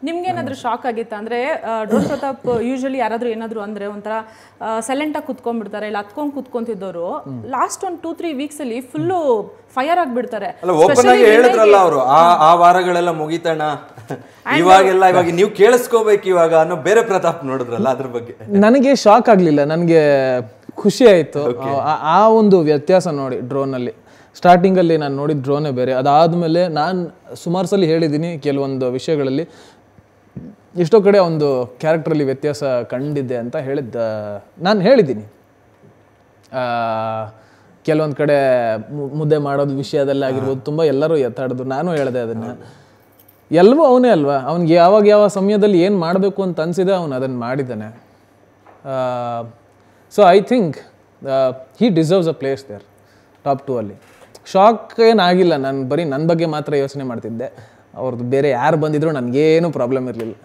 ನಿಮ್ಗೇನಾದ್ರೂ shock ಆಗಿತ್ತಾ ಅಂದ್ರೆ drone Pratap usually ಯಾರಾದ್ರೂ ಏನಾದ್ರು ಅಂದ್ರೆ ಒಂಥರ ಸೈಲೆಂಟ್ ಆಗಿ ಕುತ್ಕೊಂಡ್ಬಿಡ್ತಾರೆ ಇಲ್ಲ ಹತ್ಕೊಂಡ್ ಕುತ್ಕೊಂತಿದ್ದವರು ಲಾಸ್ಟ್ 1-2-3 ವೀಕ್ಸ್ ಅಲ್ಲಿ ಫುಲ್ಲು ಫೈರ್ ಆಗ್ಬಿಡ್ತಾರೆ. ಓಪನ್ ಆಗಿ ಹೇಳಿದ್ರಲ್ಲ ಅವರು ಆ ವಾರಗಳೆಲ್ಲ ಮುಗಿತಣ ಇವಾಗ ನೀವು ಕೇಳಿಸ್ಕೋಬೇಕು ಇವಾಗ ಅನ್ನೋ ಬೇರೆ ಪ್ರತಾಪ್ ನೋಡಿದ್ರಲ್ಲ ಅದ್ರ ಬಗ್ಗೆ. ನನಗೆ ಶಾಕ್ ಆಗ್ಲಿಲ್ಲ, ನನಗೆ ಖುಷಿ ಆಯ್ತು ಆ ಒಂದು ವ್ಯತ್ಯಾಸ ನೋಡಿ. ಡ್ರೋನಲ್ಲಿ ಸ್ಟಾರ್ಟಿಂಗಲ್ಲಿ ನಾನು ನೋಡಿದ ಡ್ರೋನೇ ಬೇರೆ, ಅದಾದಮೇಲೆ ನಾನು ಸುಮಾರು ಸಲ ಹೇಳಿದ್ದೀನಿ ಕೆಲವೊಂದು ವಿಷಯಗಳಲ್ಲಿ ಎಷ್ಟೋ ಕಡೆ ಒಂದು ಕ್ಯಾರೆಕ್ಟ್ರಲ್ಲಿ ವ್ಯತ್ಯಾಸ ಕಂಡಿದ್ದೆ ಅಂತ ನಾನು ಹೇಳಿದ್ದೀನಿ. ಕೆಲವೊಂದು ಕಡೆ ಮುದ್ದೆ ಮಾಡೋದು ವಿಷಯದಲ್ಲಿ ಆಗಿರ್ಬೋದು ತುಂಬ ಎಲ್ಲರೂ ಎತ್ತಾಡಿದ್ರು, ನಾನು ಹೇಳಿದೆ ಅದನ್ನು. ಎಲ್ಲವೂ ಅವನೇ ಅಲ್ವಾ, ಅವ್ನಿಗೆ ಯಾವ ಸಮಯದಲ್ಲಿ ಏನು ಮಾಡಬೇಕು ಅಂತ ಅನಿಸಿದೆ ಅವನು ಅದನ್ನು ಮಾಡಿದ್ದಾನೆ. So I think he deserves a place there top 2 ಅಲ್ಲಿ. ಶಾಕ್ ಏನಾಗಿಲ್ಲ, ನಾನು ಬರೀ ನನ್ನ ಬಗ್ಗೆ ಮಾತ್ರ ಯೋಚನೆ ಮಾಡ್ತಿದ್ದೆ. ಅವ್ರದ್ದು ಬೇರೆ ಯಾರು ಬಂದಿದ್ರು ನನಗೇನು ಪ್ರಾಬ್ಲಮ್ ಇರಲಿಲ್ಲ.